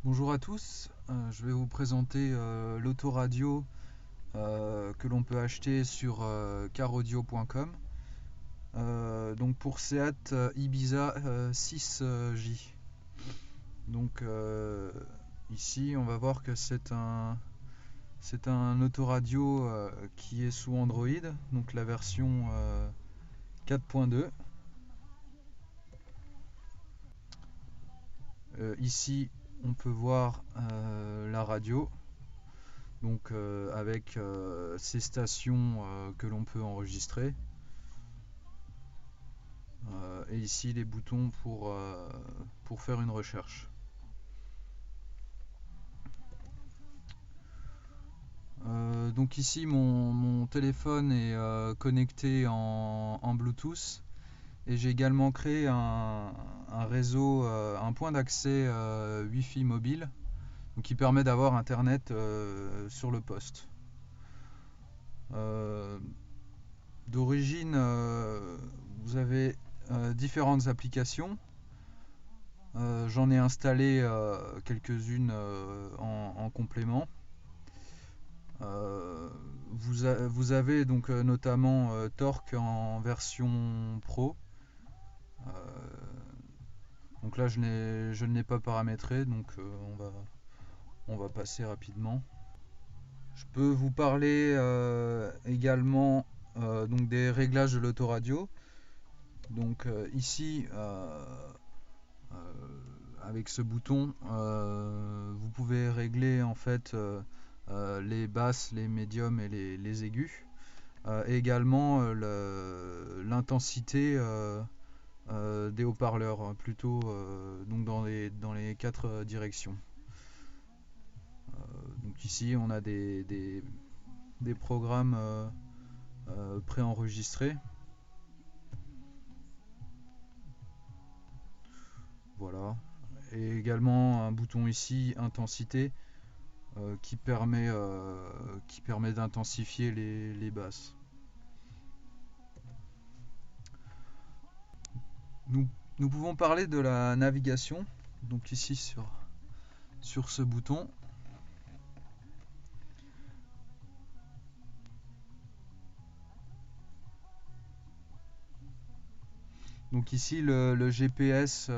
Bonjour à tous, je vais vous présenter l'autoradio que l'on peut acheter sur caraudio.com. Donc pour Seat Ibiza 6J. Donc ici on va voir que c'est un autoradio qui est sous Android, donc la version 4.2. Ici on peut voir la radio, donc avec ces stations que l'on peut enregistrer. Et ici les boutons pour faire une recherche. Donc ici mon téléphone est connecté en Bluetooth, et j'ai également créé un réseau, un point d'accès Wi-Fi mobile, donc qui permet d'avoir internet sur le poste. D'origine, vous avez différentes applications. J'en ai installé quelques-unes en complément. Vous avez donc notamment Torque en version Pro. Donc là je ne l'ai pas paramétré, donc on va passer rapidement. Je peux vous parler également donc des réglages de l'autoradio. Donc ici avec ce bouton vous pouvez régler en fait les basses, les médiums et les aigus, et également l'intensité des haut-parleurs, plutôt donc dans les quatre directions. Donc ici on a des programmes préenregistrés. Voilà. Et également un bouton ici, intensité, qui permet d'intensifier les basses. Nous pouvons parler de la navigation, donc ici sur ce bouton. Donc ici le GPS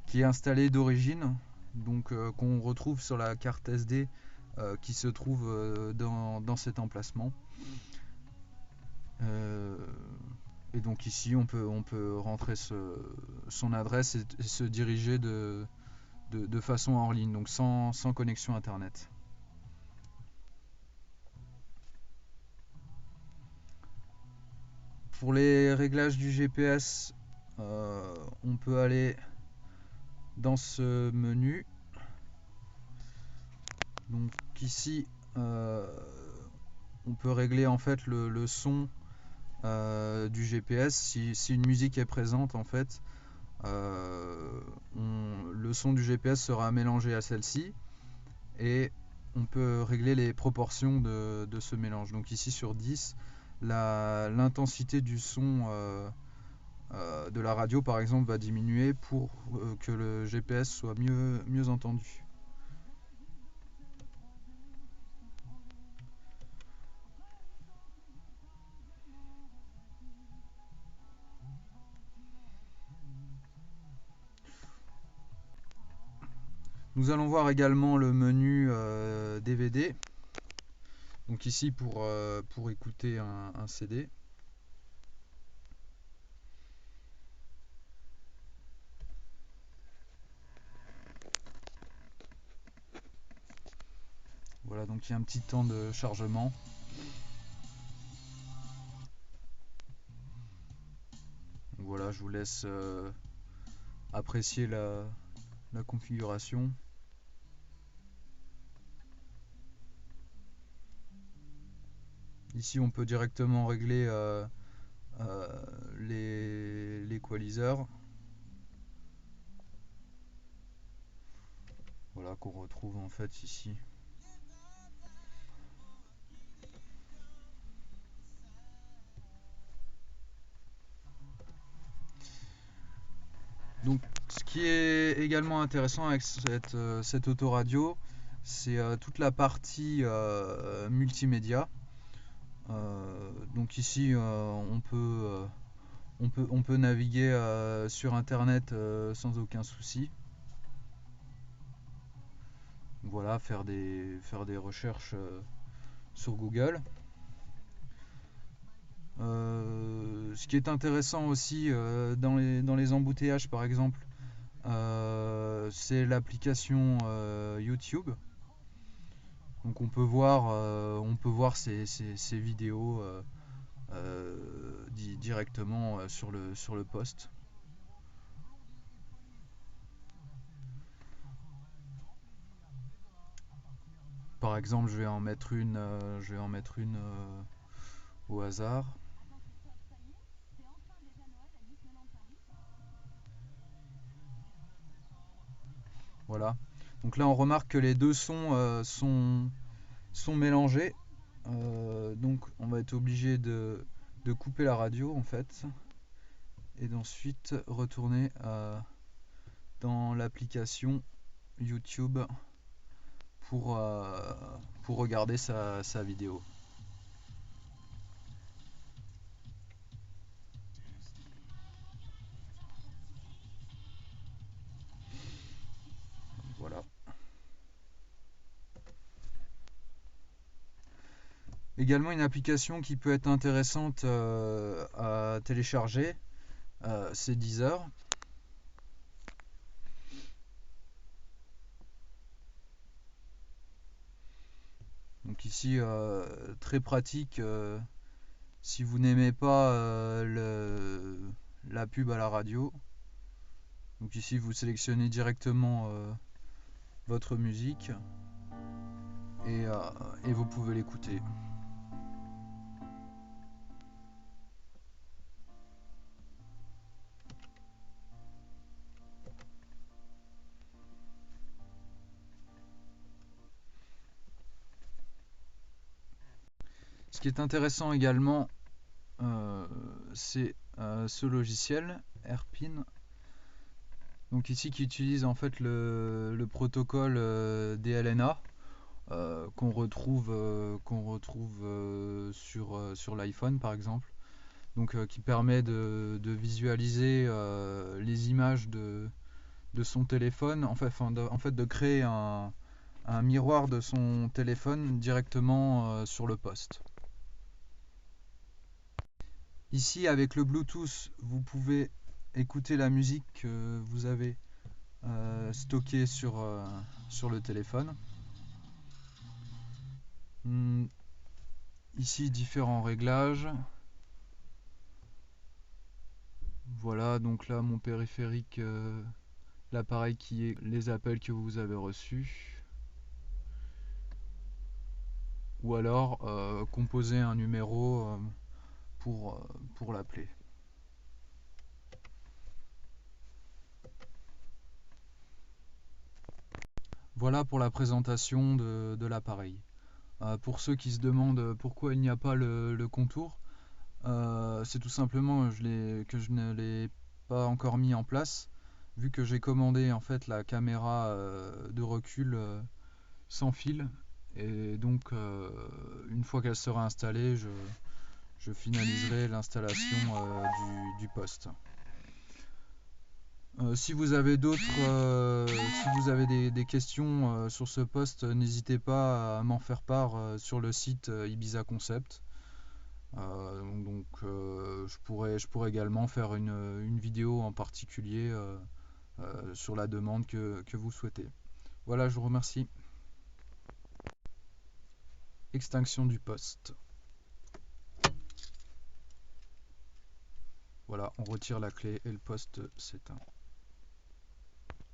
qui est installé d'origine, donc qu'on retrouve sur la carte SD qui se trouve dans cet emplacement. Et donc ici on peut rentrer son adresse et se diriger de façon hors ligne, donc sans connexion internet. Pour les réglages du GPS, on peut aller dans ce menu. Donc ici on peut régler en fait le son du GPS. Si une musique est présente, en fait le son du GPS sera mélangé à celle-ci, et on peut régler les proportions de ce mélange. Donc ici sur 10, l'intensité du son de la radio par exemple va diminuer pour que le GPS soit mieux entendu. Nous allons voir également le menu DVD. Donc ici pour écouter un CD. Voilà, donc il y a un petit temps de chargement. Donc voilà, je vous laisse apprécier la configuration. Ici on peut directement régler l'équaliseur. Voilà, qu'on retrouve en fait ici. Donc Ce qui est également intéressant avec cette autoradio, c'est toute la partie multimédia. Donc ici, on peut naviguer sur Internet sans aucun souci. Voilà, faire des recherches sur Google. Ce qui est intéressant aussi dans les embouteillages, par exemple, c'est l'application YouTube. Donc on peut voir ces vidéos directement sur le poste. Par exemple, je vais en mettre une au hasard. Voilà. Donc là, on remarque que les deux sons sont mélangés. Donc on va être obligé de couper la radio en fait et d'ensuite retourner dans l'application YouTube pour regarder sa vidéo. Voilà. Également une application qui peut être intéressante à télécharger, c'est Deezer. Donc ici, très pratique si vous n'aimez pas la pub à la radio. Donc ici, vous sélectionnez directement votre musique et vous pouvez l'écouter. Ce qui est intéressant également, c'est ce logiciel Airpin. Donc ici qui utilise en fait le protocole DLNA qu'on retrouve sur l'iPhone par exemple. Donc qui permet de visualiser les images de son téléphone, en fait de créer un miroir de son téléphone directement sur le poste. Ici, avec le Bluetooth, vous pouvez écouter la musique que vous avez stockée sur le téléphone. Ici, différents réglages. Voilà, donc là, mon périphérique, l'appareil qui est les appels que vous avez reçus. Ou alors, composer un numéro pour l'appeler. Voilà pour la présentation de l'appareil. Pour ceux qui se demandent pourquoi il n'y a pas le contour, c'est tout simplement que je ne l'ai pas encore mis en place, vu que j'ai commandé en fait la caméra de recul sans fil, et donc une fois qu'elle sera installée, je finaliserai l'installation du poste. Si vous avez des questions sur ce poste, n'hésitez pas à m'en faire part sur le site Ibiza Concept. Je pourrais également faire une vidéo en particulier sur la demande que vous souhaitez. Voilà, je vous remercie. Extinction du poste. Voilà, on retire la clé et le poste s'éteint.